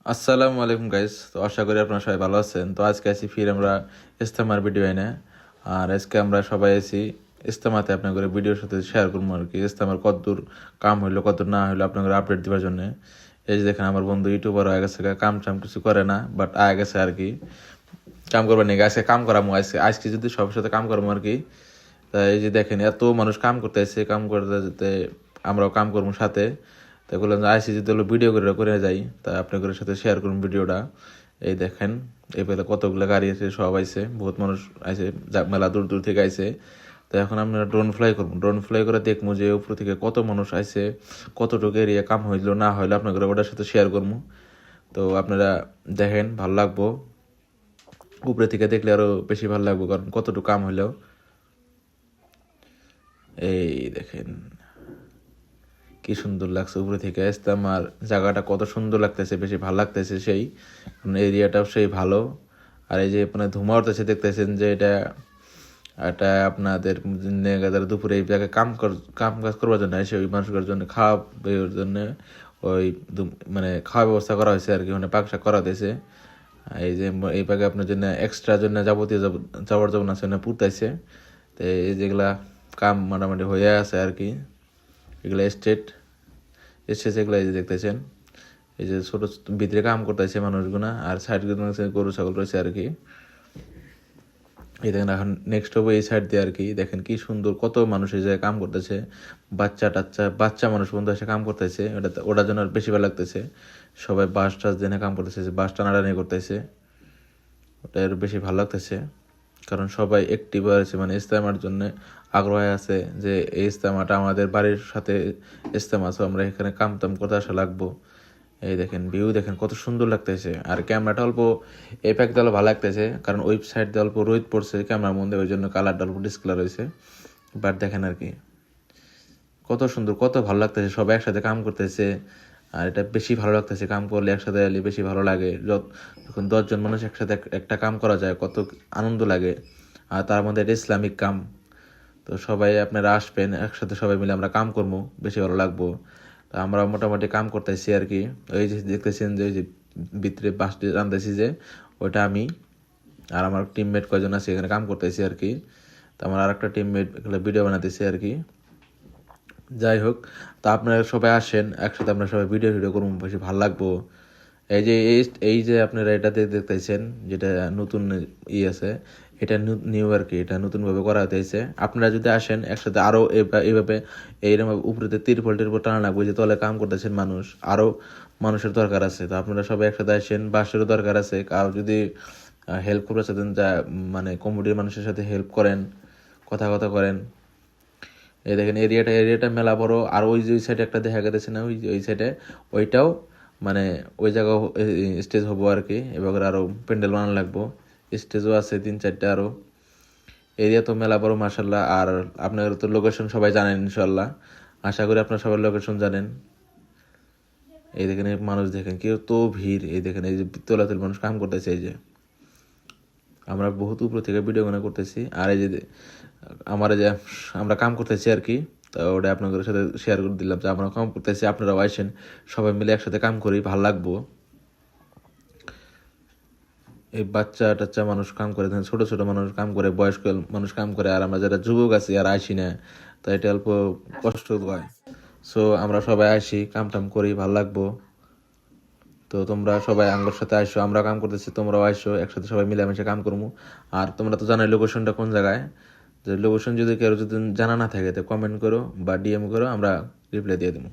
আসসালামু আলাইকুম গাইস। তো আশা করি আপনারা সবাই ভালো আছেন। তো আজকে আছি ফির আমরা ইস্তেমার ভিডিও এনে। আর আজকে আমরা সবাই আছি ইস্তেমাতে আপনাদের ভিডিওর সাথে শেয়ার করবো আর কি ইস্তেমার কতদূর কাম হইলো কত না হইলো আপনাদের আপডেট দেওয়ার জন্য। এই যে দেখেন আমার বন্ধু ইউটিউবার হয়ে গেছে, কাম টাম কিছু করে না, বাট আয় গেছে আর কি কাম করবার নিয়ে। আজকে কাম করামো, আজকে যদি সবার সাথে কাম করবো আর কি। তাই এই যে দেখেন এত মানুষ কাম করতেছে, কাম করতে যেতে আমরাও কাম করবো সাথে। তাই বললাম যে আইসি যদি ভিডিও করে যাই, তা আপনাদের সাথে শেয়ার করুন ভিডিওটা। এই দেখেন এই পেলে কতগুলো গাড়ি আছে, সব আইছে, বহুত মানুষ আইছে, মেলা দূর দূর থেকে আইছে। তো এখন আমরা ড্রোন ফ্লাই করবো, ড্রোন ফ্লাই করে দেখবো যে উপর থেকে কত মানুষ আইছে, কতটুকু এরিয়া কাম হইলো না হইলো আপনাদের ওটার সাথে শেয়ার করবো। তো আপনারা দেখেন, ভালো লাগবো। উপরে থেকে দেখলে আরো বেশি ভালো লাগবো, কারণ কতটুকু কাম হইলো। এই দেখেন কি সুন্দর লাগছে উপরে থেকে আসতাম, আর জায়গাটা কত সুন্দর লাগতেছে, বেশি ভালো লাগতেছে সেই এরিয়াটাও সেই ভালো। আর এই যে আপনার ধুমা উঠতেছে, দেখতেছেন যে এটা এটা আপনাদের দুপুরে এই জায়গায় কাম কাজ করবার জন্য এসে ওই মানুষের জন্য খাওয়ার জন্য ওই মানে খাওয়া ব্যবস্থা করা হয়েছে আর কি, মানে পাক শাক করা হয়েছে। এই যে এই পাকে আপনার জন্য এক্সট্রা জন্য যাবতীয় যাবার যাবন আছে পুরতাইছে। তো এই যেগুলা কাম মোটামুটি হয়ে আছে আর কি, এগুলা এসেছে এগুলো এই যে দেখতেছেন। এই যে ছোট ভিতরে কাম করতেছে মানুষগুনা, আর সাইড গরু ছাগল রয়েছে আর কি। এই দেখেন এখন নেক্সট হবে এই সাইড দিয়ে আর কি। দেখেন কি সুন্দর কত মানুষ এই জায়গায় কাম করতেছে, বাচ্চা মানুষ বন্ধু এসে কাম করতেছে। ওটার জন্য বেশি ভালো লাগতেছে। সবাই বাস টাস দিয়ে কাম করতেছে, বাস টানাটানি করতেছে, ওটার বেশি ভালো লাগতেছে। কারণ সবাই অ্যাক্টিভ আছে, মানে ইস্তেমার জন্য আগ্রহ আছে যে এই ইস্তেমাটা আমাদের বাড়ির সাথে ইস্তেমা আছে, আমরা এখানে কাম টাম করতে আসা লাগবো। এই দেখেন ভিউ দেখেন কত সুন্দর লাগতেছে। আর ক্যামেরাটা অল্প এই প্যাক দিয়ে ভালো লাগতেছে, কারণ ওয়েবসাইট দিয়ে অল্প রোদ পড়ছে ক্যামেরার মধ্যে, ওই জন্য কালারটা অল্প ডিসকালার হয়েছে। বাট দেখেন আর কি কত সুন্দর, কত ভালো লাগতেছে, সবাই একসাথে কাম করতেছে। আর এটা বেশি ভালো লাগতেছে, কাম করলে একসাথে এলে বেশি ভালো লাগে। যখন 10 জন মানুষ একসাথে একটা কাম করা যায় কত আনন্দ লাগে। আর তার মধ্যে এটা ইসলামিক কাম। তো সবাই আপনারা আসবেন, একসাথে সবাই মিলে আমরা কাম করবো, বেশি ভালো লাগবো। তো আমরা মোটামুটি কাম করতেছি আর কি। ওই যে দেখতেছেন যে ওই যে ভিতরে বাসটি রান্ধাইছি যে, ওইটা আমি আর আমার টিমমেট কয়জন আছে এখানে কাম করতেছি আর কি। তো আমার আর একটা টিমমেট এখানে ভিডিও বানাতেছে আর কি। যাই হোক, তা আপনারা সবাই আসেন, একসাথে আমরা সবাই ভিডিও করবো, বেশি ভালো লাগবো। এই যে এই যে আপনারা এটাতে দেখতেছেন যেটা নতুন আছে, এটা নিউ আর কি, এটা নতুনভাবে করা হতেছে। আপনারা যদি আসেন একসাথে আরও এইভাবে এইরকম উপরেতে তিরপল টানা লাগবে, যে তলে কাম করতেছেন মানুষ, আরও মানুষের দরকার আছে। তো আপনারা সবাই একসাথে আসেন, বাসেরও দরকার আছে। কারো যদি হেল্প করতে চান, যা মানে কমিউনিটির মানুষের সাথে হেল্প করেন, কথা কথা করেন। এই দেখেন এরিয়াটা মেলা বড়। আর ওই যে ওই সাইডে একটা দেখা গেছে না, ওই সাইডে ওইটাও মানে ওই জায়গা স্টেজ হবো আর কি। এবার আরও প্যান্ডেল বানানো লাগবো, স্টেজও আছে 3-4টা আরও। এরিয়া তো মেলা বড় মার্শাল্লাহ। আর আপনাদের তো লোকেশন সবাই জানেন ইনশাল্লাহ, আশা করি আপনারা সবাই লোকেশন জানেন। এই দেখেন মানুষ দেখেন কেউ তো ভিড়, এই দেখেন এই যে তোলাতুল মানুষ কাম করতেছে। এই যে আমরা বহুত উপর থেকে ভিডিও করতেছি, আর এই যে আমার যে আমরা কাম করতেছি আর কি। তো ওটা আপনাদের সাথে শেয়ার করে দিলাম যে আমরা কাম করতেছি, আপনারাও আসেন, সবাই মিলে একসাথে কাম করি, ভালো লাগবো। এই বাচ্চা টাচ্চা মানুষ কাম করে, ছোট ছোট মানুষ কাম করে, বয়স্ক মানুষ কাম করে, আর আমরা যারা যুবক আছি আর আসি না, তো এটা অল্প কষ্ট হয়। সো আমরা সবাই আসি, কাম টাম করি, ভালো লাগবো। তো তোমরা সবাই আঙ্গর সাথে আসো, আমরা কাম করতেছি, তোমরাও আসো, একসাথে সবাই মিলেমিশে কাম করবো। আর তোমরা তো জানোই লোকেশনটা কোন জায়গায়। যে লোকেশন যদি কেউ যদি জানা না থাকে তো কমেন্ট করো বা ডিএম করো, আমরা রিপ্লাই দিয়ে দেবো।